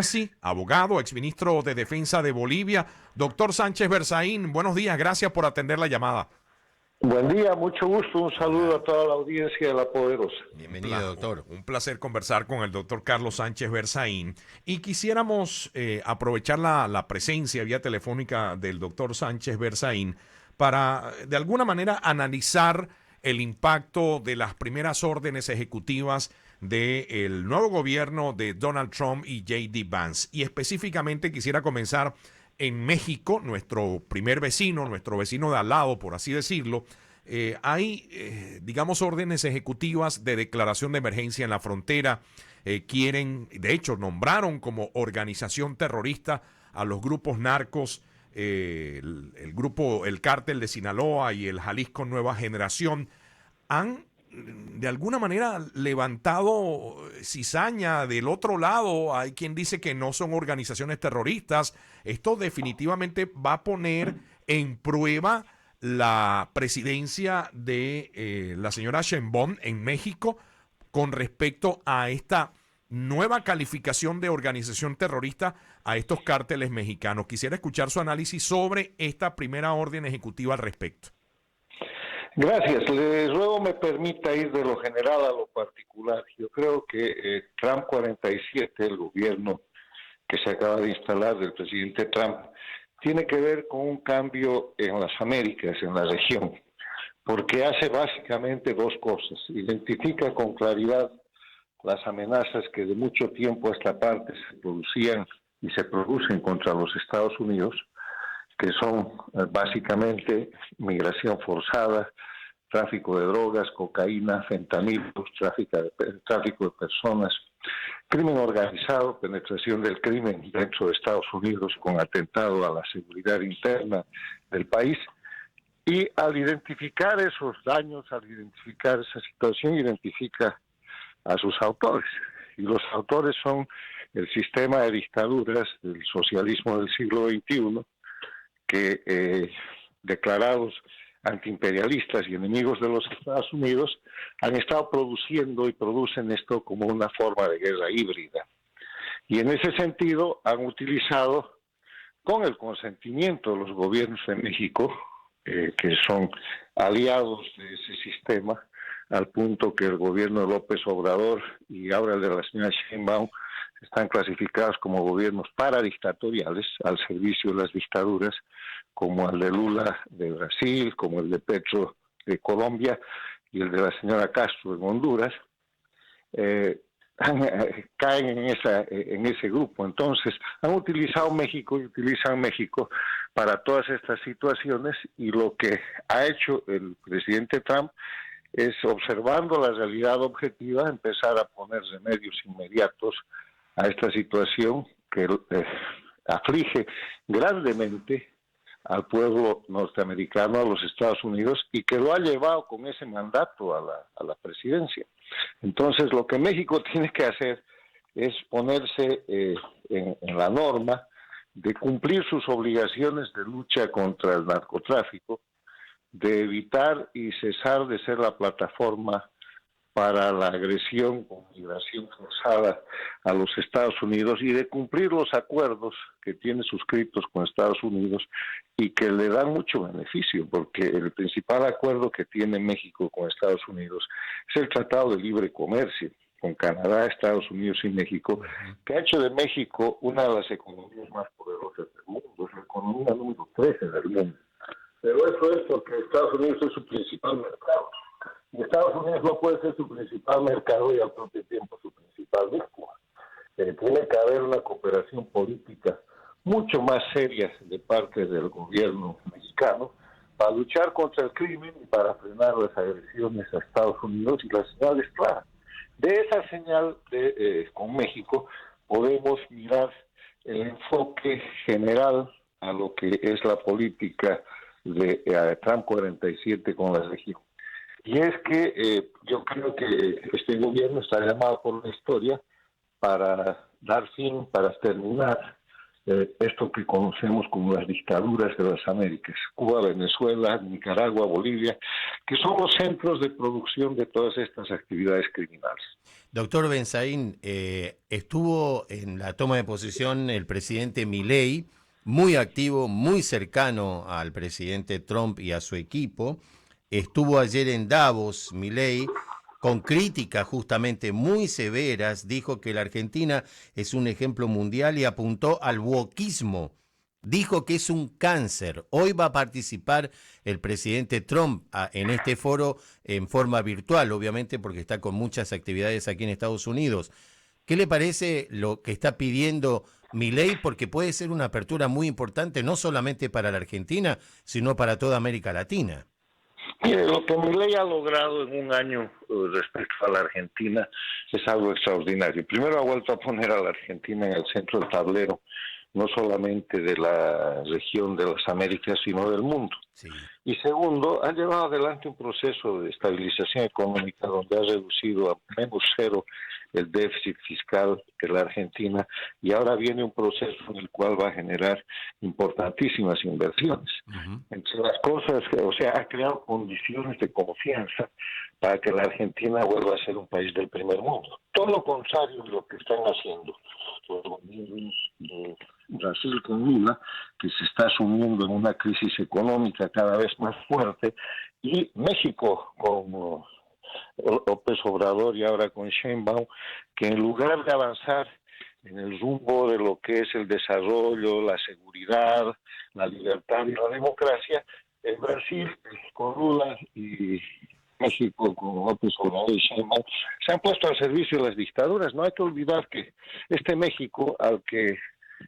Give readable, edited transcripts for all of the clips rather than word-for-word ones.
Sí, abogado, exministro de Defensa de Bolivia. Doctor Sánchez Berzaín, buenos días, gracias por atender la llamada. Buen día, mucho gusto, un saludo a toda la audiencia de La Poderosa. Bienvenido, doctor. Un placer conversar con el doctor Carlos Sánchez Berzaín y quisiéramos aprovechar la presencia vía telefónica del doctor Sánchez Berzaín para de alguna manera analizar el impacto de las primeras órdenes ejecutivas del nuevo gobierno de Donald Trump y J.D. Vance. Y específicamente quisiera comenzar en México, nuestro primer vecino, nuestro vecino de al lado, por así decirlo. Digamos, órdenes ejecutivas de declaración de emergencia en la frontera. Quieren, de hecho, nombraron como organización terrorista a los grupos narcos, el grupo, el cártel de Sinaloa y el Jalisco Nueva Generación. Han de alguna manera levantado cizaña del otro lado. Hay quien dice que no son organizaciones terroristas. Esto definitivamente va a poner en prueba la presidencia de la señora Sheinbaum en México con respecto a esta nueva calificación de organización terrorista a estos cárteles mexicanos. Quisiera escuchar su análisis sobre esta primera orden ejecutiva al respecto. Gracias, les ruego me permita ir de lo general a lo particular. Yo creo que Trump 47, el gobierno que se acaba de instalar del presidente Trump, tiene que ver con un cambio en las Américas, en la región, porque hace básicamente dos cosas. Identifica con claridad las amenazas que de mucho tiempo a esta parte se producían y se producen contra los Estados Unidos, que son básicamente migración forzada, tráfico de drogas, cocaína, fentanyl, tráfico de personas, crimen organizado, penetración del crimen dentro de Estados Unidos con atentado a la seguridad interna del país. Y al identificar esos daños, al identificar esa situación, identifica a sus autores. Y los autores son el sistema de dictaduras del socialismo del siglo XXI, que declarados antiimperialistas y enemigos de los Estados Unidos han estado produciendo y producen esto como una forma de guerra híbrida. Y en ese sentido han utilizado, con el consentimiento de los gobiernos de México, que son aliados de ese sistema, al punto que el gobierno de López Obrador y ahora el de la señora Sheinbaum están clasificados como gobiernos paradictatoriales al servicio de las dictaduras, como el de Lula de Brasil, como el de Petro de Colombia y el de la señora Castro en Honduras, caen en ese grupo. Entonces, han utilizado México y utilizan México para todas estas situaciones, y lo que ha hecho el presidente Trump es, observando la realidad objetiva, empezar a poner remedios inmediatos a esta situación que aflige grandemente al pueblo norteamericano, a los Estados Unidos, y que lo ha llevado con ese mandato a la presidencia. Entonces, lo que México tiene que hacer es ponerse en la norma de cumplir sus obligaciones de lucha contra el narcotráfico, de evitar y cesar de ser la plataforma para la agresión con migración forzada a los Estados Unidos, y de cumplir los acuerdos que tiene suscritos con Estados Unidos y que le dan mucho beneficio, porque el principal acuerdo que tiene México con Estados Unidos es el Tratado de Libre Comercio con Canadá, Estados Unidos y México, que ha hecho de México una de las economías más poderosas del mundo, es la economía número 13 del mundo. Pero eso es porque Estados Unidos es su principal mercado. Y Estados Unidos no puede ser su principal mercado y al propio tiempo su principal víctima. Tiene que haber una cooperación política mucho más seria de parte del gobierno mexicano para luchar contra el crimen y para frenar las agresiones a Estados Unidos, y la señal es clara. De esa señal con México podemos mirar el enfoque general a lo que es la política de Trump 47 con la región. Y es que yo creo que este gobierno está llamado por la historia para dar fin, para terminar esto que conocemos como las dictaduras de las Américas, Cuba, Venezuela, Nicaragua, Bolivia, que son los centros de producción de todas estas actividades criminales. Doctor Benzaín, estuvo en la toma de posesión el presidente Milei, muy activo, muy cercano al presidente Trump y a su equipo. Estuvo ayer en Davos, Milei, con críticas justamente muy severas, dijo que la Argentina es un ejemplo mundial y apuntó al wokismo. Dijo que es un cáncer. Hoy va a participar el presidente Trump en este foro en forma virtual, obviamente porque está con muchas actividades aquí en Estados Unidos. ¿Qué le parece lo que está pidiendo Milei? Porque puede ser una apertura muy importante, no solamente para la Argentina, sino para toda América Latina. Mire, lo que Milei ha logrado en un año respecto a la Argentina es algo extraordinario. Primero, ha vuelto a poner a la Argentina en el centro del tablero, no solamente de la región de las Américas, sino del mundo. Sí. Y segundo, ha llevado adelante un proceso de estabilización económica donde ha reducido a menos cero el déficit fiscal de la Argentina, y ahora viene un proceso en el cual va a generar importantísimas inversiones. Entre las cosas, o sea, ha creado condiciones de confianza para que la Argentina vuelva a ser un país del primer mundo. Todo lo contrario de lo que están haciendo los gobiernos de Brasil con Lula, que se está sumiendo en una crisis económica cada vez más fuerte, y México como López Obrador y ahora con Sheinbaum, que en lugar de avanzar en el rumbo de lo que es el desarrollo, la seguridad, la libertad y la democracia, en Brasil con Lula y México con López Obrador y Sheinbaum se han puesto al servicio de las dictaduras. No hay que olvidar que este México al que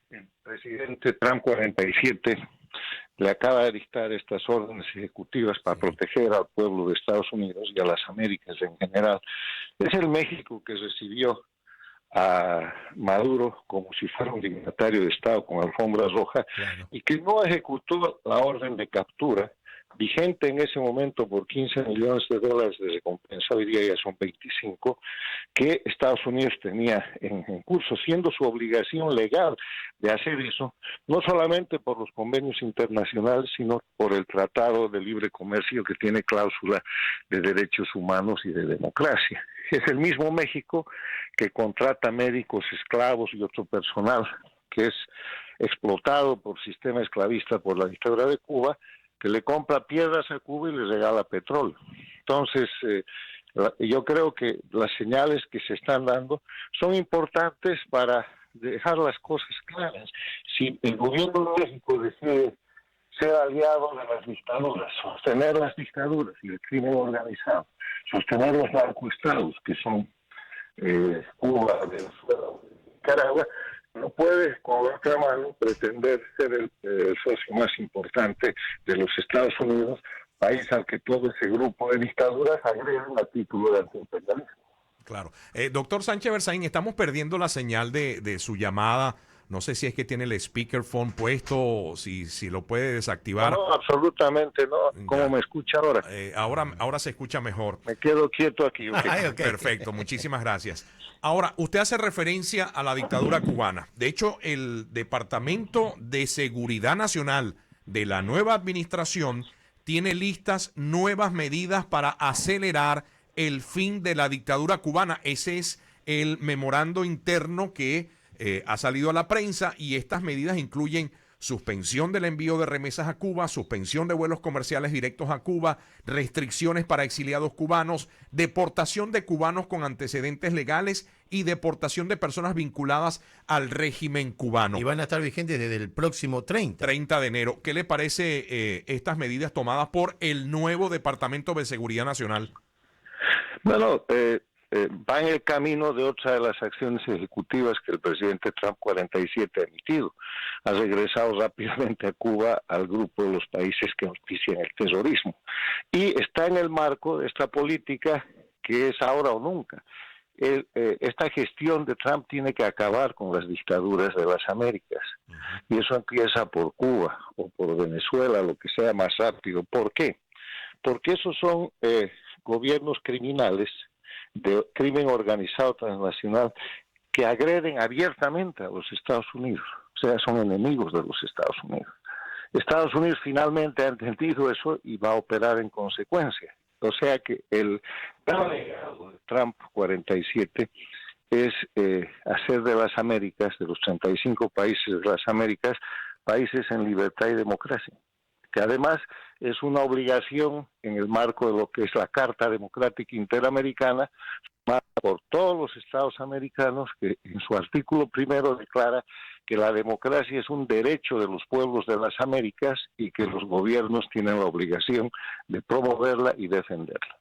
el presidente Trump 47 le acaba de dictar estas órdenes ejecutivas para proteger al pueblo de Estados Unidos y a las Américas en general, es el México que recibió a Maduro como si fuera un dignatario de Estado con alfombra roja, claro, y que no ejecutó la orden de captura vigente en ese momento por $15 millones de recompensa, hoy día ya son 25, que Estados Unidos tenía en curso, siendo su obligación legal de hacer eso, no solamente por los convenios internacionales, sino por el Tratado de Libre Comercio que tiene cláusula de derechos humanos y de democracia. Es el mismo México que contrata médicos, esclavos y otro personal que es explotado por sistema esclavista por la dictadura de Cuba, que le compra piedras a Cuba y le regala petróleo. Entonces, yo creo que las señales que se están dando son importantes para dejar las cosas claras. Si el gobierno de México decide ser aliado de las dictaduras, sostener las dictaduras y el crimen organizado, sostener los narcoestados que son Cuba, Venezuela, Nicaragua, no puede con la otra mano pretender ser el socio más importante de los Estados Unidos, país al que todo ese grupo de dictaduras agreden a título de antiimperialismo. Claro. Doctor Sánchez Berzaín, estamos perdiendo la señal de su llamada. No sé si es que tiene el speakerphone puesto o si lo puede desactivar. No, absolutamente no. ¿Cómo me escucha ahora? Ahora se escucha mejor. Me quedo quieto aquí. Okay. Ay, okay. Perfecto, muchísimas gracias. Ahora, usted hace referencia a la dictadura cubana. De hecho, el Departamento de Seguridad Nacional de la nueva administración tiene listas nuevas medidas para acelerar el fin de la dictadura cubana. Ese es el memorando interno que ha salido a la prensa, y estas medidas incluyen suspensión del envío de remesas a Cuba, suspensión de vuelos comerciales directos a Cuba, restricciones para exiliados cubanos, deportación de cubanos con antecedentes legales y deportación de personas vinculadas al régimen cubano. Y van a estar vigentes desde el próximo 30 de enero. ¿Qué le parece estas medidas tomadas por el nuevo Departamento de Seguridad Nacional? Bueno, va en el camino de otra de las acciones ejecutivas que el presidente Trump 47 ha emitido. Ha regresado rápidamente a Cuba al grupo de los países que auspician el terrorismo. Y está en el marco de esta política que es ahora o nunca. Esta gestión de Trump tiene que acabar con las dictaduras de las Américas. Y eso empieza por Cuba o por Venezuela, lo que sea más rápido. ¿Por qué? Porque esos son gobiernos criminales de crimen organizado transnacional que agreden abiertamente a los Estados Unidos, o sea, son enemigos de los Estados Unidos. Estados Unidos finalmente ha entendido eso y va a operar en consecuencia. O sea que el plan legado de Trump 47 es hacer de las Américas, de los 35 países de las Américas, países en libertad y democracia, que además es una obligación en el marco de lo que es la Carta Democrática Interamericana, por todos los estados americanos, que en su artículo primero declara que la democracia es un derecho de los pueblos de las Américas y que los gobiernos tienen la obligación de promoverla y defenderla.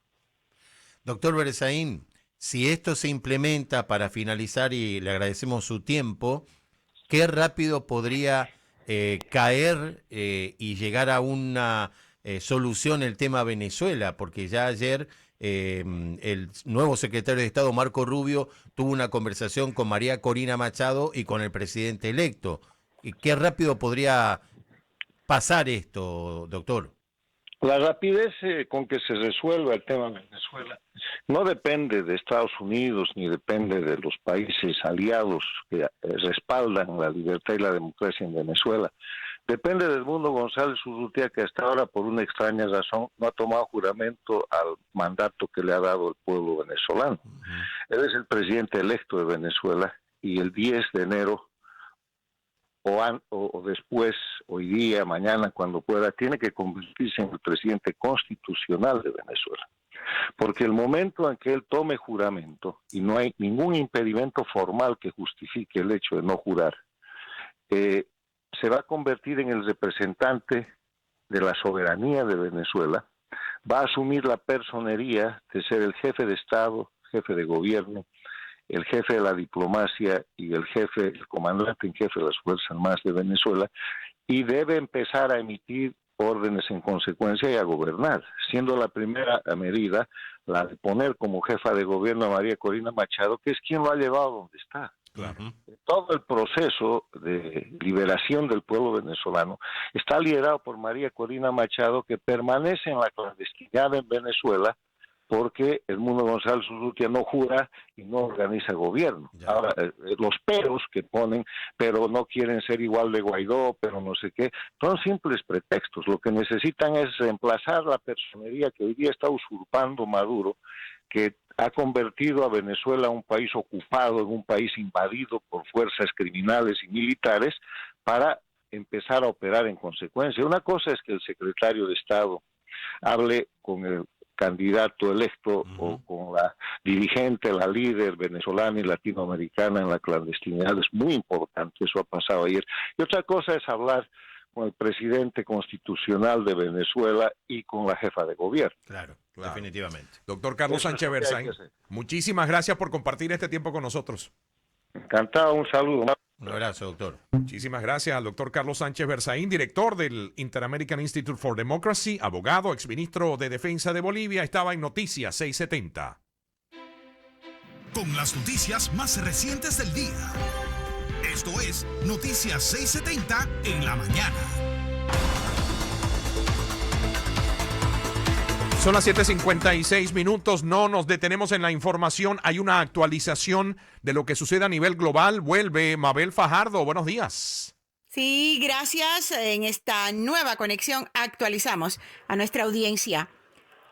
Doctor Berzaín, si esto se implementa, para finalizar, y le agradecemos su tiempo, ¿qué rápido podría caer y llegar a una solución el tema Venezuela? Porque ya ayer el nuevo secretario de Estado, Marco Rubio, tuvo una conversación con María Corina Machado y con el presidente electo. ¿Qué rápido podría pasar esto, doctor? La rapidez con que se resuelva el tema de Venezuela no depende de Estados Unidos ni depende de los países aliados que respaldan la libertad y la democracia en Venezuela. Depende del Mundo González Urrutia, que hasta ahora, por una extraña razón, no ha tomado juramento al mandato que le ha dado el pueblo venezolano. Él es el presidente electo de Venezuela y el 10 de enero o después, hoy día, mañana, cuando pueda, tiene que convertirse en el presidente constitucional de Venezuela. Porque el momento en que él tome juramento, y no hay ningún impedimento formal que justifique el hecho de no jurar, se va a convertir en el representante de la soberanía de Venezuela, va a asumir la personería de ser el jefe de Estado, jefe de gobierno, el jefe de la diplomacia y el comandante en jefe de las Fuerzas Armadas de Venezuela, y debe empezar a emitir órdenes en consecuencia y a gobernar, siendo la primera medida la de poner como jefa de gobierno a María Corina Machado, que es quien lo ha llevado donde está. Claro. Todo el proceso de liberación del pueblo venezolano está liderado por María Corina Machado, que permanece en la clandestinidad en Venezuela porque el Mundo González Urrutia no jura y no organiza gobierno. Ya. Ahora, los peros que ponen, pero no quieren ser igual de Guaidó, pero no sé qué, son simples pretextos. Lo que necesitan es reemplazar la personería que hoy día está usurpando Maduro, que ha convertido a Venezuela en un país ocupado, en un país invadido por fuerzas criminales y militares, para empezar a operar en consecuencia. Una cosa es que el secretario de Estado hable con el candidato electo o con la dirigente, la líder venezolana y latinoamericana en la clandestinidad. Es muy importante, eso ha pasado ayer. Y otra cosa es hablar con el presidente constitucional de Venezuela y con la jefa de gobierno. Claro, definitivamente. Doctor Carlos Sánchez Berzaín, muchísimas gracias por compartir este tiempo con nosotros. Encantado, un saludo. Un abrazo, doctor. Muchísimas gracias al doctor Carlos Sánchez Berzaín, director del Inter-American Institute for Democracy, abogado, exministro de Defensa de Bolivia. Estaba en Noticias 670. Con las noticias más recientes del día. Esto es Noticias 670 en la mañana. Son las 7:56 minutos. No nos detenemos en la información. Hay una actualización de lo que sucede a nivel global. Vuelve Mabel Fajardo. Buenos días. Sí, gracias. En esta nueva conexión actualizamos a nuestra audiencia.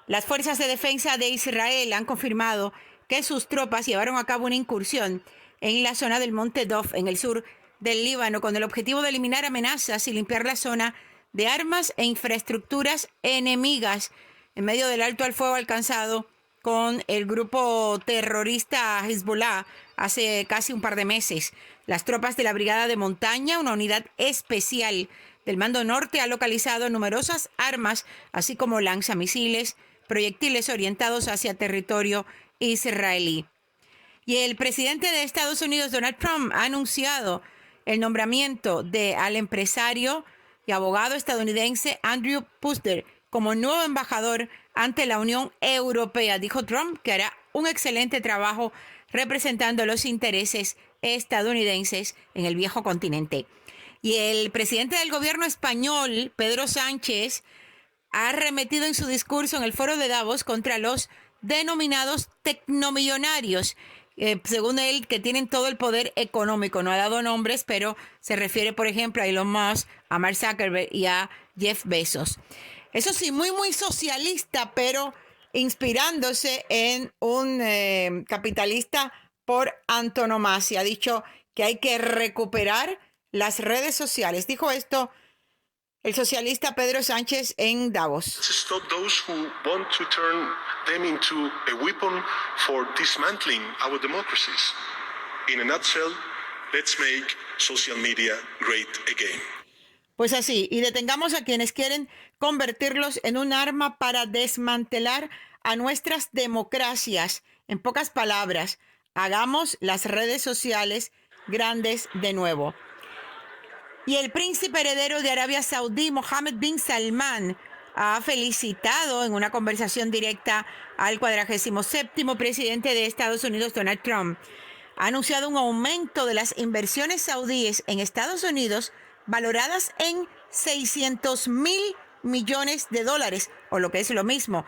Las fuerzas de defensa de Israel han confirmado que sus tropas llevaron a cabo una incursión en la zona del Monte Dov, en el sur del Líbano, con el objetivo de eliminar amenazas y limpiar la zona de armas e infraestructuras enemigas en medio del alto al fuego alcanzado con el grupo terrorista Hezbollah hace casi un par de meses. Las tropas de la Brigada de Montaña, una unidad especial del Mando Norte, ha localizado numerosas armas, así como lanzamisiles, proyectiles orientados hacia territorio israelí. Y el presidente de Estados Unidos, Donald Trump, ha anunciado el nombramiento al empresario y abogado estadounidense Andrew Puster como nuevo embajador ante la Unión Europea. Dijo Trump que hará un excelente trabajo representando los intereses estadounidenses en el viejo continente. Y el presidente del gobierno español, Pedro Sánchez, ha arremetido en su discurso en el foro de Davos contra los denominados tecnomillonarios según él, que tienen todo el poder económico. No ha dado nombres, pero se refiere, por ejemplo, a Elon Musk, a Mark Zuckerberg y a Jeff Bezos. Eso sí, muy, muy socialista, pero inspirándose en un capitalista por antonomasia. Ha dicho que hay que recuperar las redes sociales. Dijo esto el socialista Pedro Sánchez en Davos. Stop those who want to turn them into a weapon for dismantling our democracies. In a nutshell, let's make social media great again. Pues así, y detengamos a quienes quieren convertirlos en un arma para desmantelar a nuestras democracias. En pocas palabras, hagamos las redes sociales grandes de nuevo. Y el príncipe heredero de Arabia Saudí, Mohammed bin Salman, ha felicitado en una conversación directa al 47º presidente de Estados Unidos, Donald Trump. Ha anunciado un aumento de las inversiones saudíes en Estados Unidos valoradas en $600 mil millones, o lo que es lo mismo,